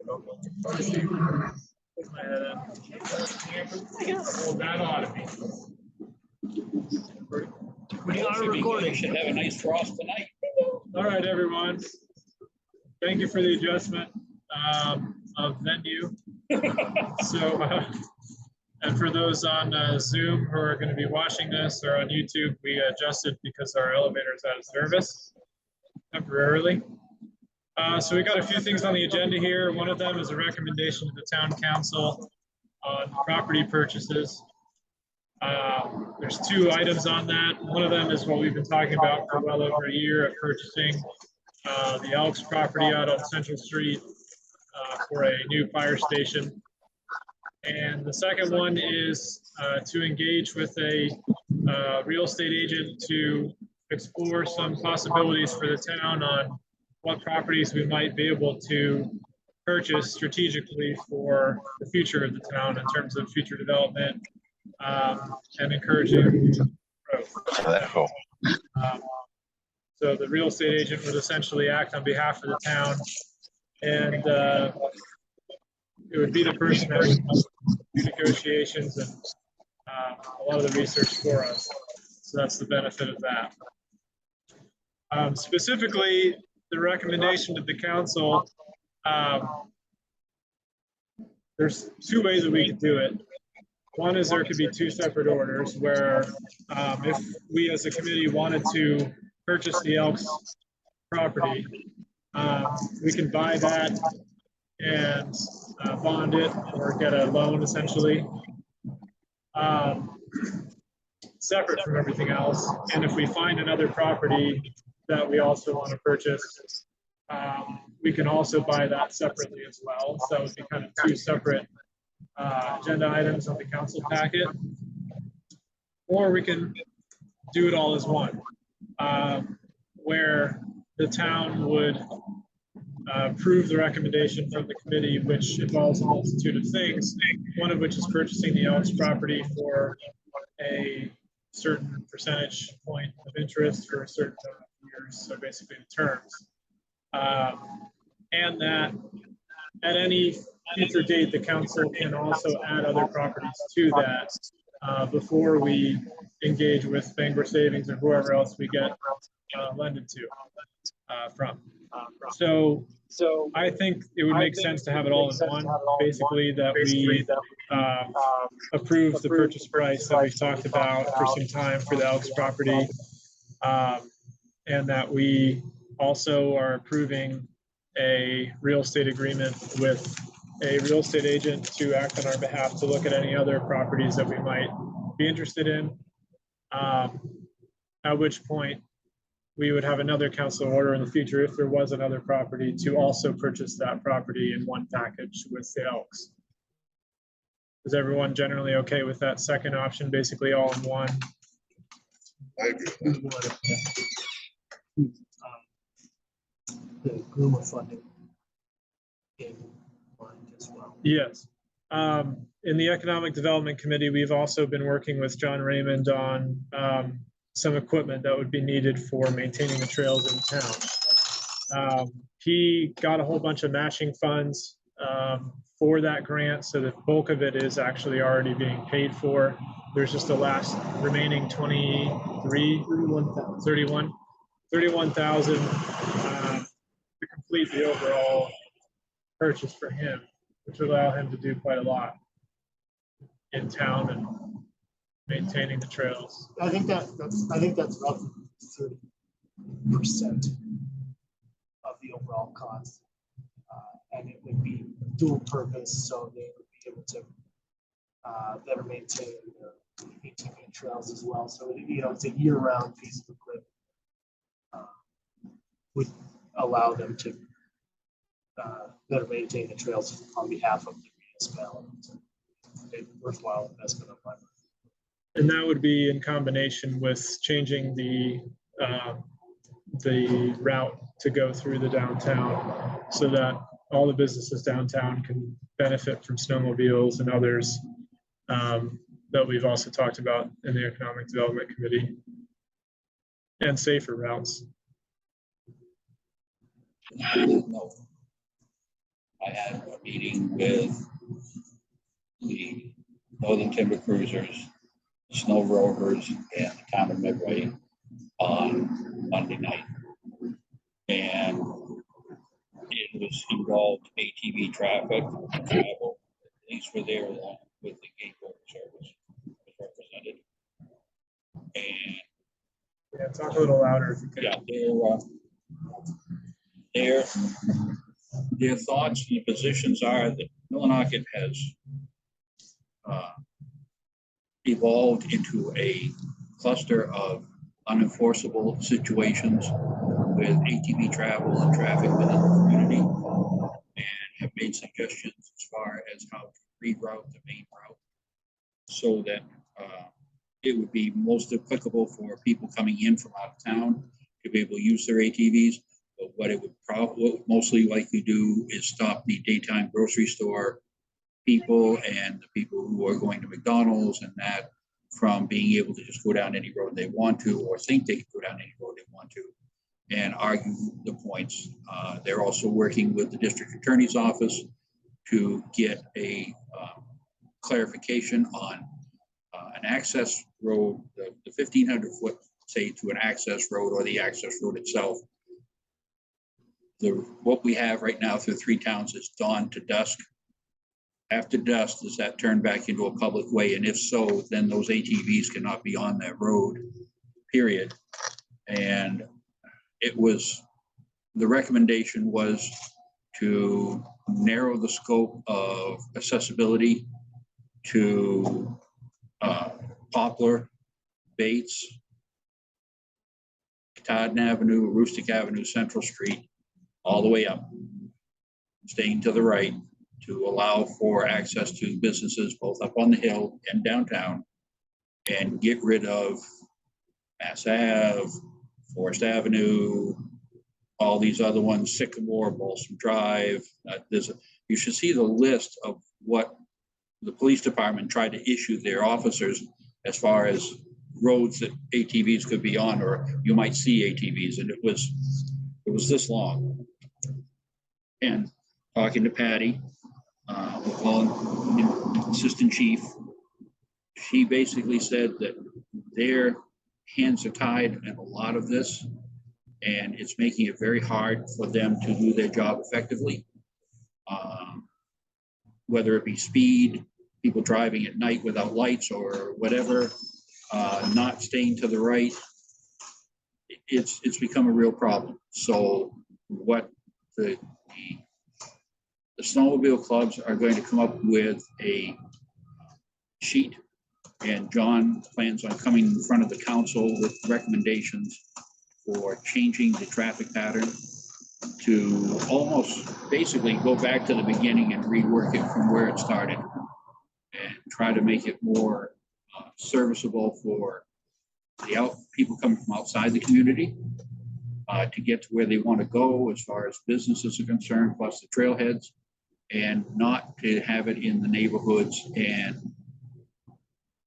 Hold that on to me. We are recording. Should have a nice frost tonight. All right, everyone. Thank you for the adjustment of venue. And for those on Zoom who are going to be watching this or on YouTube, we adjusted because our elevator is out of service temporarily. So we got a few things on the agenda here. One of them is a recommendation to the town council on property purchases. There's two items on that. One of them is what we've been talking about for well over a year of purchasing the Elks property out on Central Street for a new fire station. And the second one is to engage with a real estate agent to explore some possibilities for the town on what properties we might be able to purchase strategically for the future of the town in terms of future development and encouraging growth. So the real estate agent would essentially act on behalf of the town, and it would be the person that would do negotiations and a lot of the research for us. So that's the benefit of that. Specifically, the recommendation to the council, there's two ways that we could do it. One is there could be two separate orders where if we as a committee wanted to purchase the Elks property, we can buy that and bond it or get a loan essentially, separate from everything else. And if we find another property that we also want to purchase, we can also buy that separately as well. So it would be kind of two separate agenda items on the council packet, or we can do it all as one, where the town would approve the recommendation from the committee, which involves a multitude of things, one of which is purchasing the Elks property for a certain percentage point of interest for a certain number of years, so basically the terms. And that at any future date, the council can also add other properties to that before we engage with Bangor Savings or whoever else we get lended to from. So I think it would make sense to have it all in one, basically that we approve the purchase price that we've talked about for some time for the Elks property, and that we also are approving a real estate agreement with a real estate agent to act on our behalf to look at any other properties that we might be interested in, at which point we would have another council order in the future if there was another property to also purchase that property in one package with the Elks. Is everyone generally okay with that second option, basically all in one? I agree. The Groomer funding in mind as well. Yes. In the Economic Development Committee, we've also been working with John Raymond on some equipment that would be needed for maintaining the trails in town. He got a whole bunch of matching funds for that grant, so the bulk of it is actually already being paid for. There's just the last remaining 31,000 to complete the overall purchase for him, which would allow him to do quite a lot in town and maintaining the trails. I think that's roughly 30% of the overall cost, and it would be dual purpose, so they would be able to better maintain the ATV trails as well. So it's a year-round piece of equipment. Would allow them to better maintain the trails on behalf of the municipality. A worthwhile investment of money. And that would be in combination with changing the route to go through the downtown so that all the businesses downtown can benefit from snowmobiles and others that we've also talked about in the Economic Development Committee, and safer routes. I had a meeting with the Northern Timber Cruisers, Snow Rovers, and the town of Midway on Monday night. And it was involved ATV traffic, travel, police were there along with the gate worker service was represented. And Yeah, talk a little louder if you can. yeah, their thoughts and positions are that Millinocket has evolved into a cluster of unenforceable situations with ATV travel and traffic within the community, and have made suggestions as far as how to reroute the main route so that it would be most applicable for people coming in from out of town to be able to use their ATVs. But what it would probably mostly likely do is stop the daytime grocery store people and the people who are going to McDonald's and that from being able to just go down any road they want to or think they can go down any road they want to and argue the points. They're also working with the district attorney's office to get a clarification on an access road, the 1,500 foot, say, to an access road or the access road itself. What we have right now through 3 towns is dawn to dusk. After dusk, does that turn back into a public way? And if so, then those ATVs cannot be on that road, period. And the recommendation was to narrow the scope of accessibility to Poplar, Bates, Katahdin Avenue, Aroostook Avenue, Central Street, all the way up, staying to the right to allow for access to businesses both up on the hill and downtown, and get rid of Mass Ave, Forest Avenue, all these other ones, Sycamore, Balsam Drive. You should see the list of what the police department tried to issue their officers as far as roads that ATVs could be on, or you might see ATVs, and it was this long. And talking to Patty, we'll call him assistant chief, she basically said that their hands are tied in a lot of this, and it's making it very hard for them to do their job effectively. Whether it be speed, people driving at night without lights or whatever, not staying to the right, it's become a real problem. So what the snowmobile clubs are going to come up with a sheet, and John plans on coming in front of the council with recommendations for changing the traffic pattern to almost basically go back to the beginning and rework it from where it started and try to make it more serviceable for the people coming from outside the community to get to where they want to go as far as businesses are concerned, plus the trailheads, and not to have it in the neighborhoods and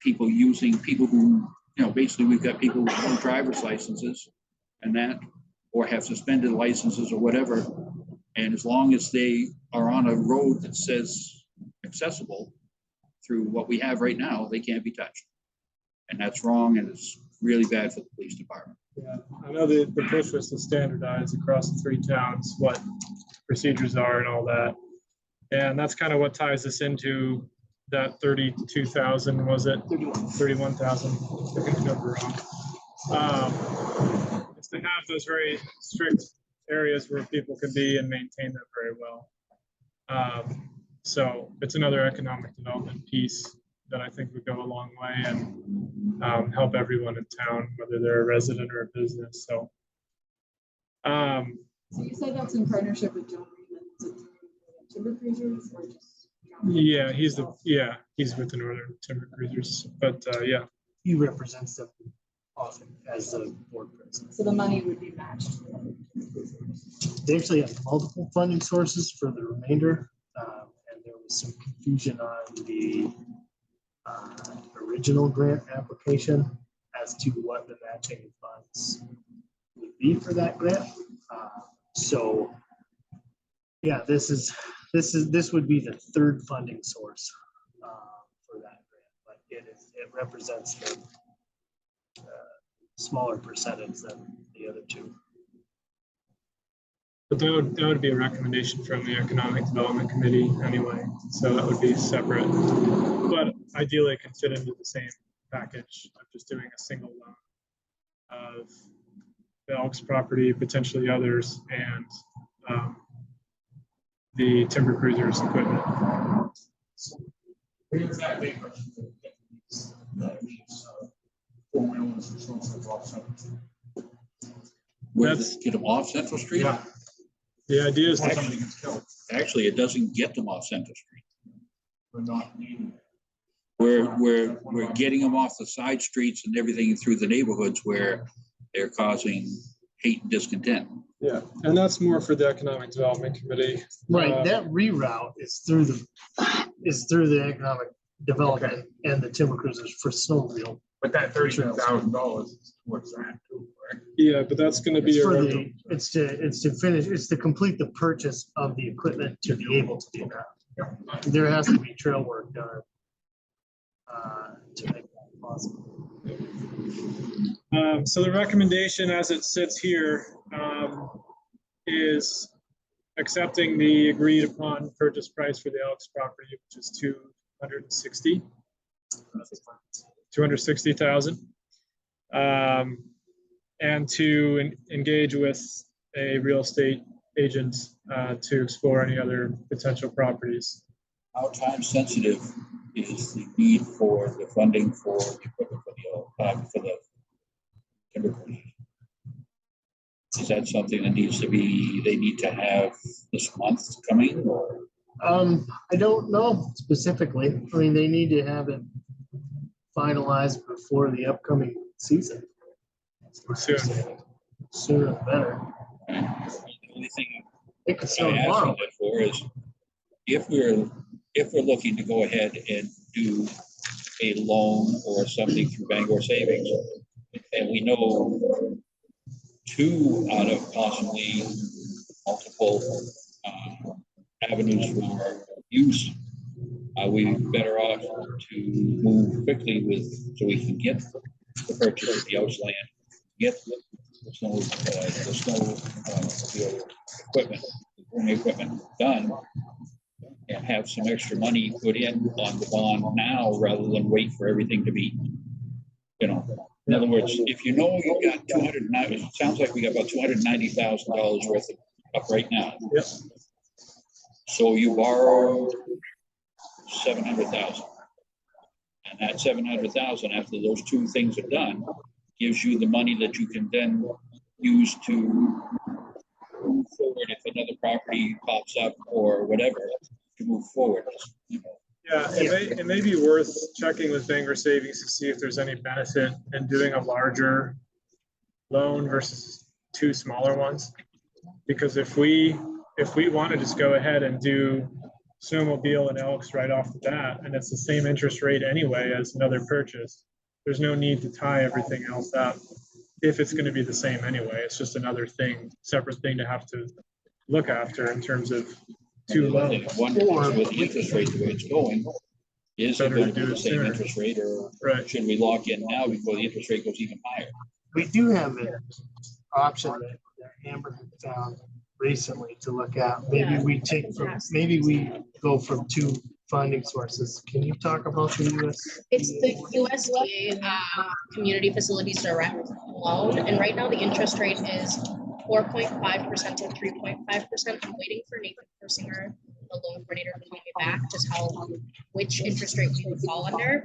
people who, basically we've got people with no driver's licenses and that, or have suspended licenses or whatever. And as long as they are on a road that says accessible through what we have right now, they can't be touched. And that's wrong, and it's really bad for the police department. Yeah, I know the push was to standardize across the 3 towns what procedures are and all that. And that's kind of what ties us into that 32,000, was it? 31,000, I think the number wrong. It's to have those very strict areas where people can be and maintain them very well. So it's another economic development piece that I think would go a long way and help everyone in town, whether they're a resident or a business. So you said that's in partnership with John Raymond, Timber Cruisers, or just? Yeah, he's with the Northern Timber Cruisers, but yeah. He represents them often as the board president. So the money would be matched. They actually have multiple funding sources for the remainder, and there was some confusion on the original grant application as to what the matching funds would be for that grant. So yeah, this is This would be the third funding source for that grant, but it represents the smaller percentage than the other two. But that would be a recommendation from the Economic Development Committee anyway, so that would be separate. But ideally it can fit into the same package of just doing a single loan of the Elks property, potentially others, and the timber cruisers equipment. Where exactly? Where does it get them off Central Street? Yeah. The idea is to, Actually, it doesn't get them off Central Street. We're not needing. We're getting them off the side streets and everything through the neighborhoods where they're causing hate and discontent. yeah, and that's more for the Economic Development Committee. Right, that reroute is through the economic development and the timber cruisers for snowmobile. But that $32,000 is towards that too, right? Yeah, but that's gonna be It's a for rental. it's to complete the purchase of the equipment to be able to do that. There has to be trail work done to make that possible. So the recommendation as it sits here is accepting the agreed upon purchase price for the Elks property, which is 260,000. And to engage with a real estate agent to explore any other potential properties. How time sensitive is the need for the funding for the equipment for the timber cruisers? Is that something that needs to be, they need to have this month coming or? I don't know specifically. I mean, they need to have it finalized before the upcoming season. Soon. Sooner the better. The only thing It could I'm snow tomorrow. asking that for is if we're looking to go ahead and do a loan or something through Bangor Savings, and we know 2 out of possibly multiple avenues for use, are we better off to move quickly so we can get the purchase of the Elks land, get the snow equipment done, and have some extra money put in on the bond now rather than wait for everything to be, in other words, if you know you got 290, it sounds like we got about $290,000 worth of up right now. Yep. So you borrow 700,000. And that 700,000, after those 2 things are done, gives you the money that you can then use to move forward if another property pops up or whatever, to move forward. Yeah, it may be worth checking with Bangor Savings to see if there's any benefit in doing a larger loan versus 2 smaller ones. Because if we want to just go ahead and do snowmobile and Elks right off the bat, and it's the same interest rate anyway as another purchase, there's no need to tie everything else up if it's going to be the same anyway. It's just another thing, separate thing to have to look after in terms of 2 loans. One, with the interest rate the way it's going, is it Better going to to be do the it same sooner. interest rate, or Right. should we lock in now before the interest rate goes even higher? We do have an option that Amber had found recently to look at. Maybe maybe we go from 2 funding sources. Can you talk about the US? It's the USDA Community Facilities Direct loan, and right now the interest rate is 4.5% to 3.5%. I'm waiting for Nathan Persinger, the loan coordinator, to call me back to tell which interest rate we would fall under,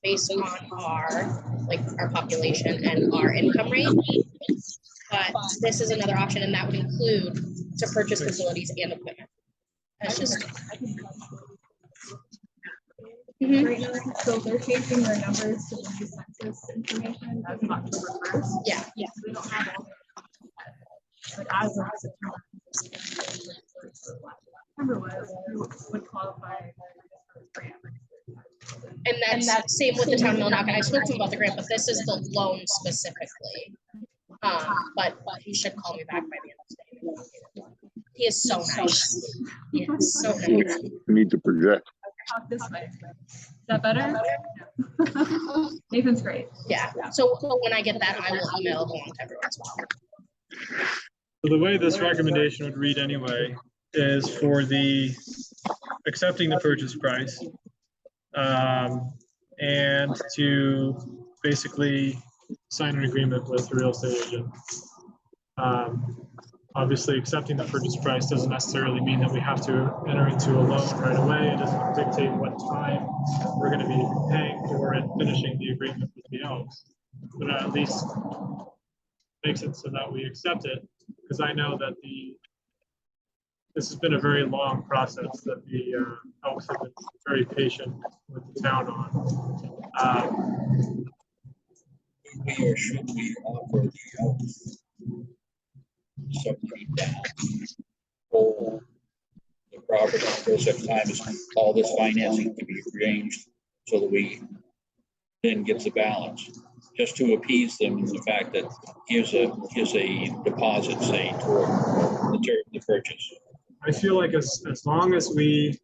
based on our population and our income rate. But this is another option, and that would include to purchase facilities and equipment. That's just. Mhm. Right now, so they're changing their numbers to the new census information as of October 1st. Yeah. Yes, we don't have all. But as of September was, would qualify for the grant. And that's same with the town of Millinocket. I spoke to him about the grant, but this is the loan specifically. But he should call me back by the end of the day. He is so nice. Yes, okay. Need to project. Talk this way. Is that better? Nathan's great. Yeah, so when I get that, I will email it along to everyone as well. So the way this recommendation would read anyway is for the accepting the purchase price, and to basically sign an agreement with the real estate agent. Obviously, accepting the purchase price doesn't necessarily mean that we have to enter into a loan right away. It doesn't dictate what time we're going to be paying for and finishing the agreement with the Elks. But at least makes it so that we accept it, because I know that this has been a very long process that the Elks have been very patient with the town on. We or should we offer the Elks somebody down? Hold the property for such time as all this financing can be arranged so that we then get the balance, just to appease them in the fact that here's a deposit, say, toward the purchase. I feel like as long as we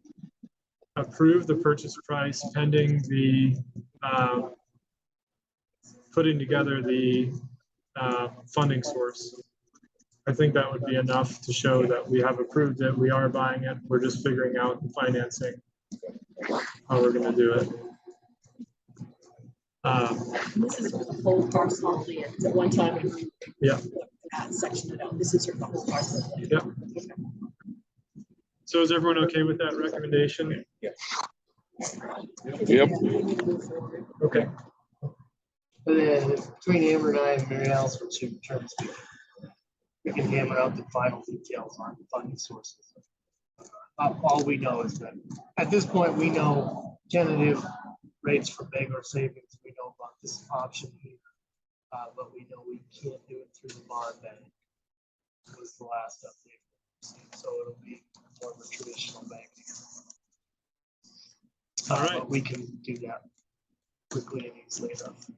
approve the purchase price pending the putting together the funding source, I think that would be enough to show that we have approved it, we are buying it, we're just figuring out the financing, how we're gonna do it. This is for the whole parcel of land. At one time, we Yeah. section it out. This is for the whole parcel of land. Yeah. So is everyone okay with that recommendation? Yep. Okay. But then between Amber and I and Mary Alice, which terms we can hammer out the final details on funding sources. All we know is that at this point, we know tentative rates for Bangor savings. We know about this option here, but we know we can't do it through the bond bank. It was the last update. So it'll be more of a traditional banking. All right. But we can do that quickly and easily enough.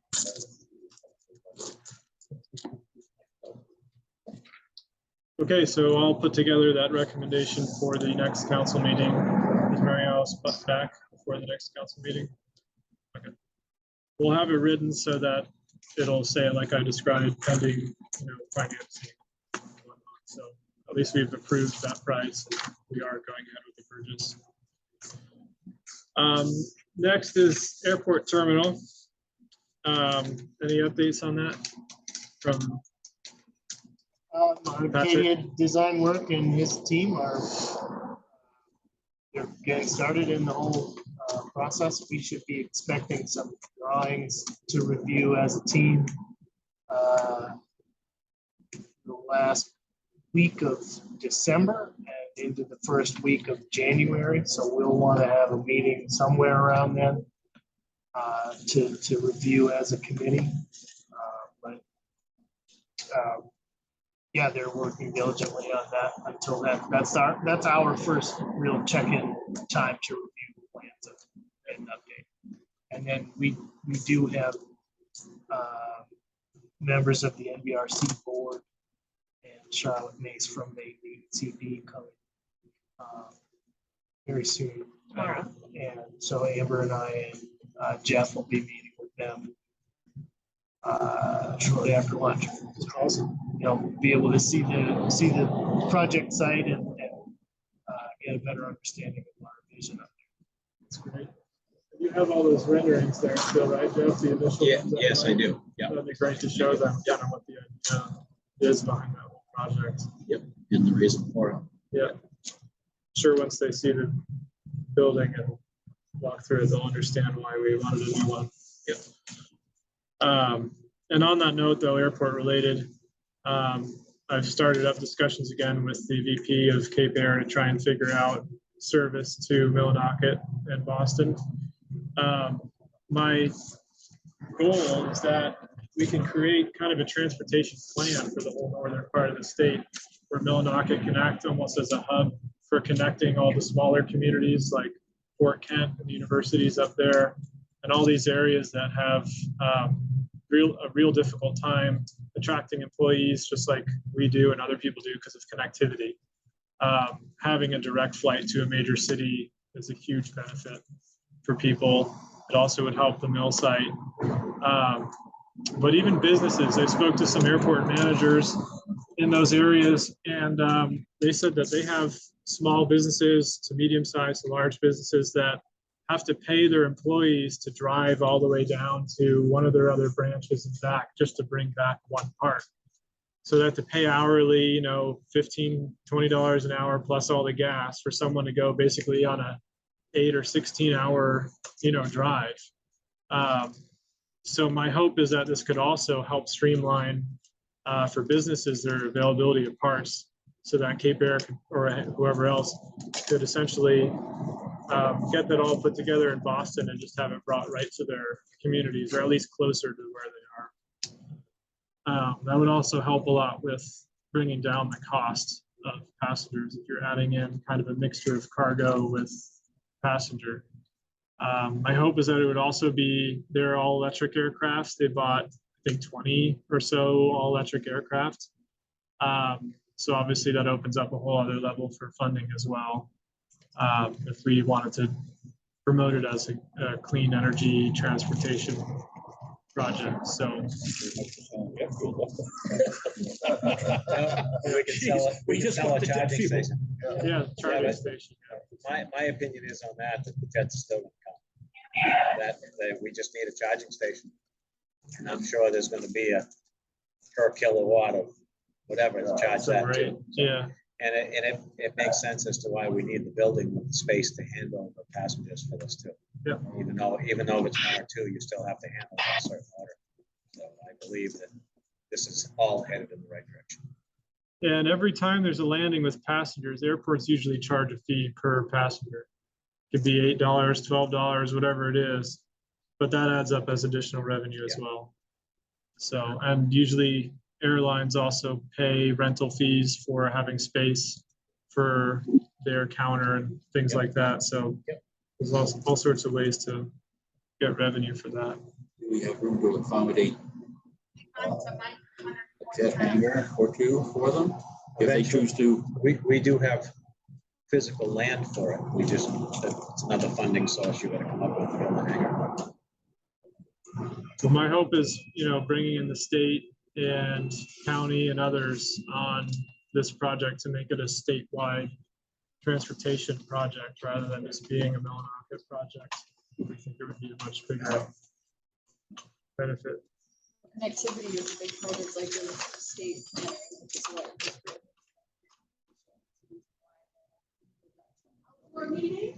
Okay, so I'll put together that recommendation for the next council meeting. Is Mary Alice back before the next council meeting? Okay. We'll have it written so that it'll say, like I described, pending, financing and whatnot. So at least we've approved that price. We are going ahead with the purchase. Next is airport terminal. Any updates on that from? Arcadia Design Work and his team they're getting started in the whole process. We should be expecting some drawings to review as a team the last week of December and into the first week of January. So we'll want to have a meeting somewhere around then to review as a committee. Yeah, they're working diligently on that until then. That's our first real check-in time to review the plans and update. And then we do have members of the NBRC board and Charlotte Mace from the CB coming very soon. And so Amber and I and Jeff will be meeting with them shortly after lunch. Awesome. Be able to see the project site and get a better understanding of our vision up there. That's great. You have all those renderings there still, right, Jeff? The initial. Yeah, ones, yes, right? I do. Yeah. That'd be great to show them kind of what the idea is behind that whole project. Yep. And the reason for it. Yeah. Sure, once they see the building and walk through it, they'll understand why we wanted a new one. Yep. And on that note, though, airport related, I've started up discussions again with the VP of Cape Air to try and figure out service to Millinocket and Boston. My goal is that we can create kind of a transportation plan for the whole northern part of the state where Millinocket can act almost as a hub for connecting all the smaller communities like Fort Kent and the universities up there and all these areas that have a real difficult time attracting employees just like we do and other people do because of connectivity. having a direct flight to a major city is a huge benefit for people. It also would help the mill site. But even businesses, I spoke to some airport managers in those areas, and they said that they have small businesses to medium-sized to large businesses that have to pay their employees to drive all the way down to one of their other branches and back just to bring back one part. So they have to pay hourly, $15, $20 an hour plus all the gas for someone to go basically on a 8 or 16 hour, drive. So my hope is that this could also help streamline for businesses their availability of parts, so that Cape Air or whoever else could essentially get that all put together in Boston and just have it brought right to their communities, or at least closer to where they are. That would also help a lot with bringing down the cost of passengers if you're adding in kind of a mixture of cargo with passenger. My hope is that it would also be their all-electric aircrafts. They bought, I think, 20 or so all-electric aircraft. So obviously that opens up a whole other level for funding as well. If we wanted to promote it as a clean energy transportation project. So We can sell it, we can sell a charging station. yeah, charging station. My opinion is on that the jets are still gonna come. That we just need a charging station. And I'm sure there's gonna be a per kilowatt of whatever to charge So, that right, too. yeah, And it makes sense as to why we need the building with the space to handle the passengers for this too. Yeah. Even though it's 1 or 2, you still have to handle a certain order. So I believe that this is all headed in the right direction. and every time there's a landing with passengers, airports usually charge a fee per passenger. Could be $8, $12, whatever it is, but that adds up as additional revenue as well. So, and usually airlines also pay rental fees for having space for their counter and things like that. So there's all sorts of ways to get revenue for that. Do we have room to accommodate a jet hangar or 2 for them? If they choose to, We do have physical land for it. We just, it's another funding source you gotta come up with to build a hangar. So my hope is, bringing in the state and county and others on this project to make it a statewide transportation project rather than just being a Millinocket project. We think it would be a much bigger benefit. Connectivity is a big part of like the state. Planning, which is what-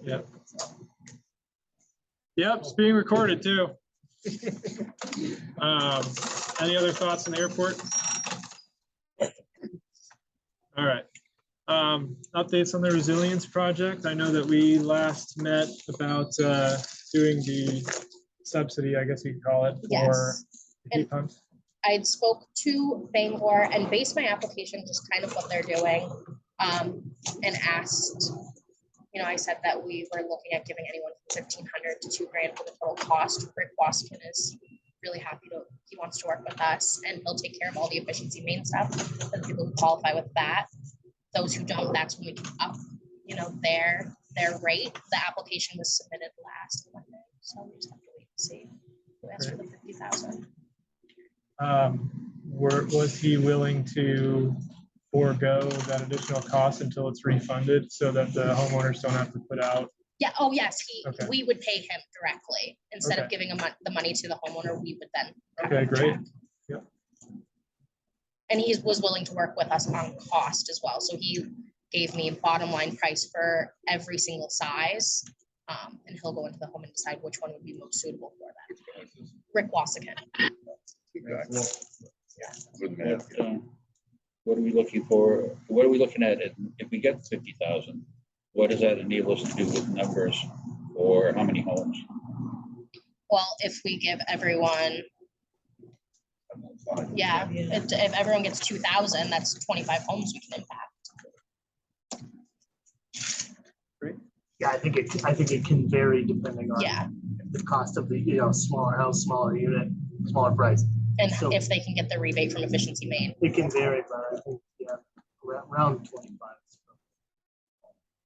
Yep. Yep, it's being recorded too. Any other thoughts on the airport? All right. Updates on the resilience project. I know that we last met about doing the subsidy, I guess you could call it, for Yes. the heat pumps. I'd spoke to Bangor and based my application just kind of what they're doing, and asked, I said that we were looking at giving anyone from 1,500 to $2,000 for the total cost. Rick Waskin is really happy he wants to work with us, and he'll take care of all the efficiency main stuff for the people who qualify with that. Those who don't, that's when we can up, their rate. The application was submitted last Monday, so we just have to wait and see who asked for the 50,000. Was he willing to forego that additional cost until it's refunded so that the homeowners don't have to put out? Yeah, oh yes, Okay. we would pay him directly. Instead of Okay. giving the money to the homeowner, we would then. cut Okay, him a great. check. Yep. And he was willing to work with us on cost as well. So he gave me a bottom line price for every single size. And he'll go into the home and decide which one would be most suitable for that. Rick Wassigan. what are we looking for? What are we looking at if we get 50,000? What does that enable us to do with numbers, or how many homes? Well, if we give everyone, if everyone gets 2,000, that's 25 homes we can impact. Yeah, I think it can vary depending on Yeah, the cost of the, smaller house, smaller unit, smaller price. and So- if they can get the rebate from Efficiency Main. It can vary, but I think, around 25.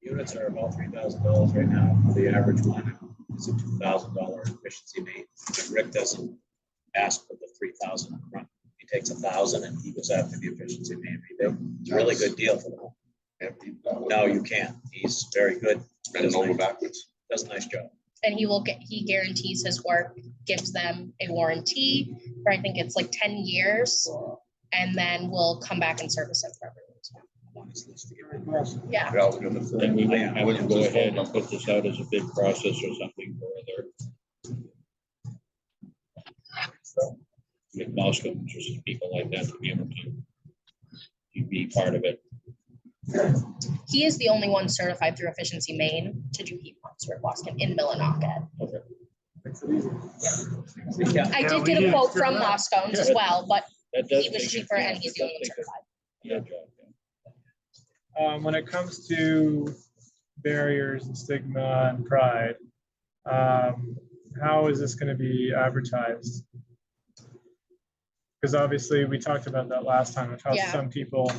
Units are about $3,000 right now. The average one is a $2,000 efficiency main. And Rick doesn't ask for the 3,000 up front. He takes 1,000 and he goes after the efficiency main rebate. It's a really good deal for them. No, you can't. He's very good. Bend over backwards. Does a nice job. And he guarantees his work, gives them a warranty for, I think it's like 10 years. And then we'll come back and service it for everyone. On his list to get rid of. Yeah. Yeah, I was gonna say. And we might Yeah. have to go ahead and put this out as a bid process or something further. With Moscow, just people like that to be able to be part of it. He is the only one certified through Efficiency Maine to do heat pumps for Boston in Millinocket. I did get a quote from Moscow as well, but That does he was take- cheaper and he's the only one does take a- certified. Yeah, job, yeah. When it comes to barriers and stigma and pride, how is this going to be advertised? Because obviously we talked about that last time of how Yeah. some people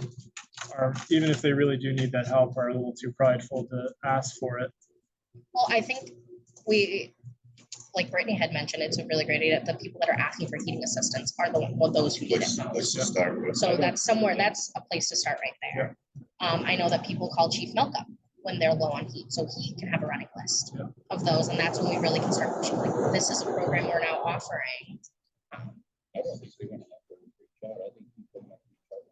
are, even if they really do need that help, are a little too prideful to ask for it. Well, I think like Brittany had mentioned, it's a really great idea. The people that are asking for heating assistance are those who need it Let's most. just start with. So that's a place to start right there. I know that people call Chief Milka when they're low on heat, so he can have a running list of those, and that's when we really can start pushing, like, this is a program we're now offering. I don't think they're gonna have to reach out. I think people have to reach out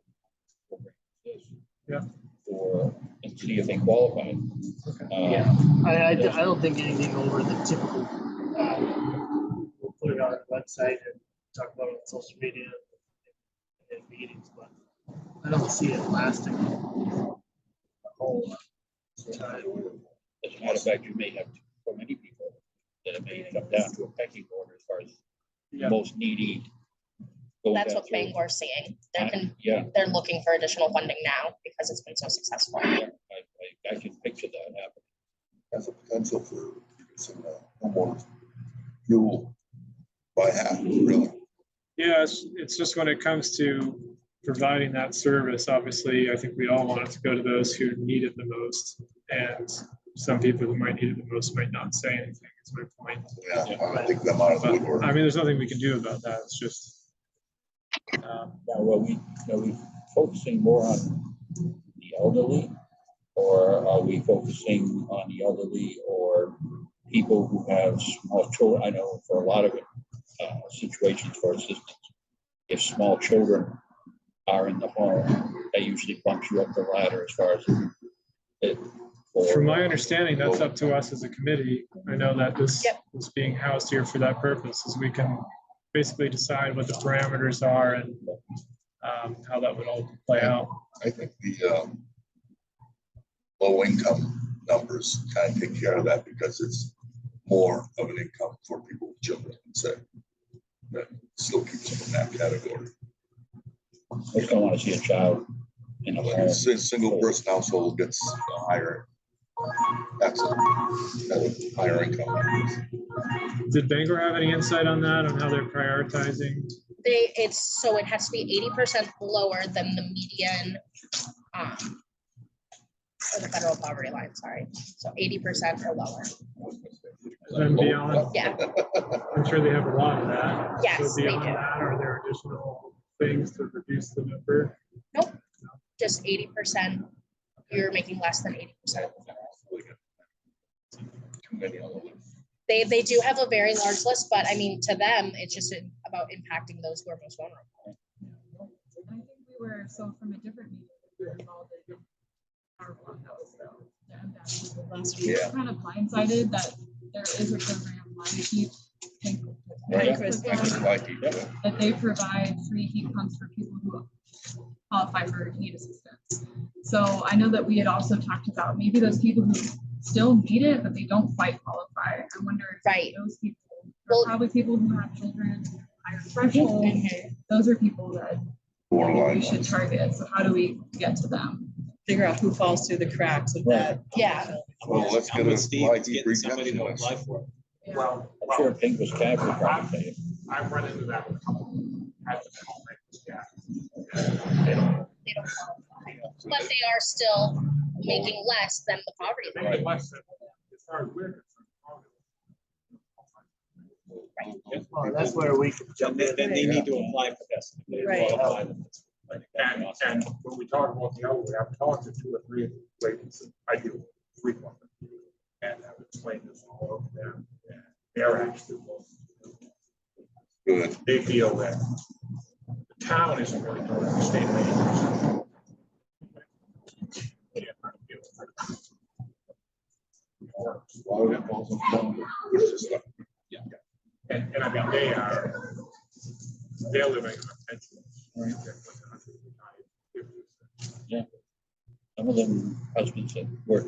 for this. Yeah. Or, and see if they qualify. Yeah. I don't think anything over the typical, we'll put it on our website and talk about it on social media and meetings, but I don't see it lasting a whole time. As a matter of fact, you may have so many people that it may come down to a pecking order as far as Yeah. most needy. going That's down what through. Bangor's seeing. Yeah, They're looking for additional funding now because it's been so successful. I can picture that happening. Has a potential for reducing homeowners fuel by half, really. Yeah, it's just when it comes to providing that service, obviously, I think we all want it to go to those who need it the most. And some people who might need it the most might not say anything, is my point. Yeah, I think them out of the But, woodwork. I mean, there's nothing we can do about that. It's just. Now, are we focusing more on the elderly? Or are we focusing on the elderly or people who have small children? I know for a lot of situations for assistance, if small children are in the home, that usually bumps you up the ladder as far as it. From my understanding, that's up to us as a committee. I know that this Yep. is being housed here for that purpose, is we can basically decide what the parameters are and how that would all play out. I think the low income numbers kind of take care of that because it's more of an income for people with children, say. That still keeps them in that category. I just don't want to see a child in a Like home. a single person household gets a higher, that's a higher income. Did Bangor have any insight on that, on how they're prioritizing? It has to be 80% lower than the median, or the federal poverty line, sorry. So 80% or lower. And beyond, Yeah, I'm sure they have a lot of that. Yes, So they beyond do. that, are there additional things to reduce the number? just 80%. You're making less than 80%. They do have a very large list, but I mean, to them, it's just about impacting those who are most vulnerable. I think we were, so from a different meeting, we were involved in our one that was the MDAS people last week. Yeah. Kind of blindsided that there is a program, Line Keep, Yeah. that they provide free heat pumps for people who qualify for heat assistance. So I know that we had also talked about maybe those people who still need it, but they don't quite qualify. I wonder if Right. those people Well- are probably people who have children, higher threshold. Mhm. Those are people that Borderline we should ones. target. So how do we get to them? Figure out who falls through the cracks of that. Yeah. Well, let's I'm get with a Steve, light it's getting debrief somebody to next. apply for it. Well, I'm sure Pink Cab would probably pay it. I've run into that with a couple. Had to call my, yeah. They don't qualify. But they are still making less than the poverty Make line. it less than, as far as we're concerned. Well, that's where we can jump in. Then they need to apply for this. They Right. qualify for this. I think that's awesome. And when we talk about the other way, I've talked to 2 or 3 ladies, I do frequently. And I've explained this all over them, and they're actually, Good. they feel that the town isn't really doing it, the state aid. And I mean, they're living on a pension. Some of them husbands that work.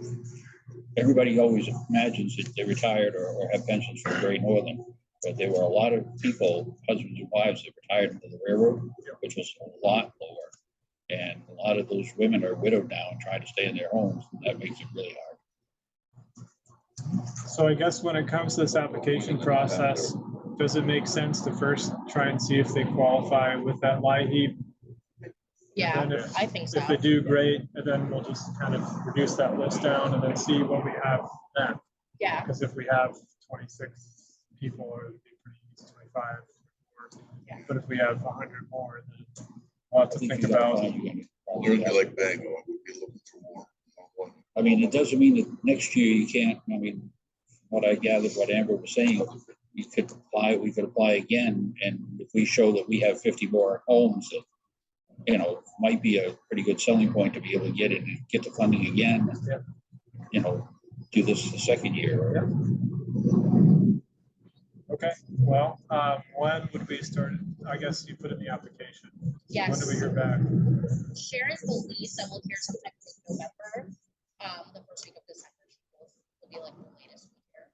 Everybody always imagines that they're retired or have pensions from Great Northern. But there were a lot of people, husbands and wives, that retired from the railroad, which was a lot lower. And a lot of those women are widowed now and try to stay in their homes. And that makes it really hard. So I guess when it comes to this application process, does it make sense to first try and see if they qualify with that LIHEAP? Yeah, And if- I think so. If they do, great, and then we'll just kind of reduce that list down and then see what we have then. Yeah, Because if we have 26 people, or it'd be pretty easy, 25. Yeah. But if we have 100 more, then we'll have to I think think you gotta about. find you're gonna- You're gonna be like Bangor, we'd be looking for more. I mean, it doesn't mean that next year you can't, I mean, what I gathered, what Amber was saying, you could apply, we could apply again, and if we show that we have 50 more homes, that, you know, might be a pretty good selling point to be able to get it and get the funding again. Yeah. You know, do this the second year. Okay, well, when would we start? I guess you put in the application. yes. When do we hear back? Sharon believes that we'll hear sometime in November, the first week of December. Will be like the latest we hear.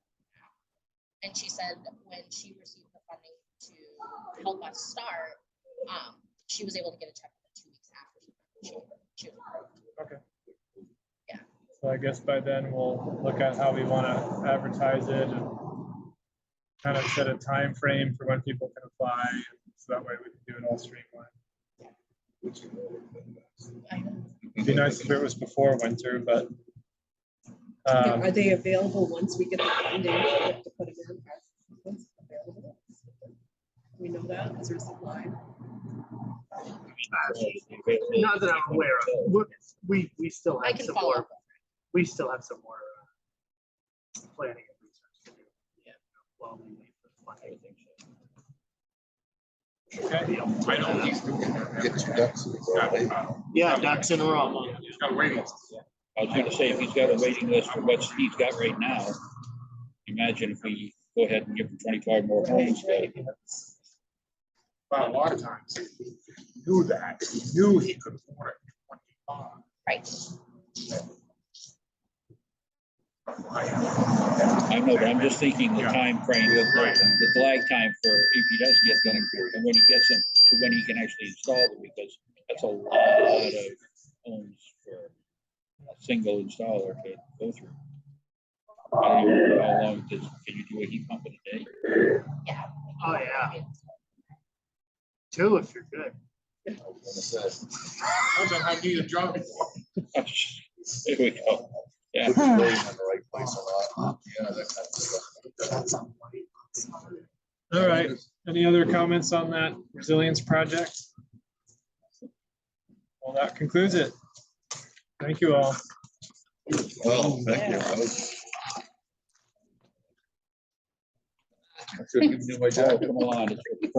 And she said when she received the funding to help us start, she was able to get a check for 2 weeks after she was approved. Okay. Yeah. So I guess by then we'll look at how we want to advertise it and kind of set a time frame for when people can apply. So that way we can do it all streamlined. I know. It'd be nice if it was before winter, but Are they available once we get the funding to put them in? Are those available? We know that, is there supply? Not that I'm aware of. We still I have can some follow more, up. we still have some more planning and research to do. Yeah. While we wait for the funding. okay. I know he's doing Get your ducks in a row. Yeah, ducks in a row. He's got a waiting. I was gonna say, if he's got a waiting list for what he's got right now, imagine if we go ahead and give him 25 more homes. But a lot of times, he knew that, he knew he could afford it. 25. Right. I know, but I'm just thinking the time frame, the lag time for if he does get them, and when he gets them to when he can actually install them, because that's a lot of homes for a single installer to go through. I don't even know how long can you do a heat pump in a day? Yeah. Oh, yeah. 2 if you're good. I don't have need a job before. There we go. Yeah. Put your blade in the right place a lot. Yeah, that kind of stuff. That's on white. All right. Any other comments on that resilience project? Well, that concludes it. Thank you all. Well, thank you. I should have given you my Oh, jacket. come on.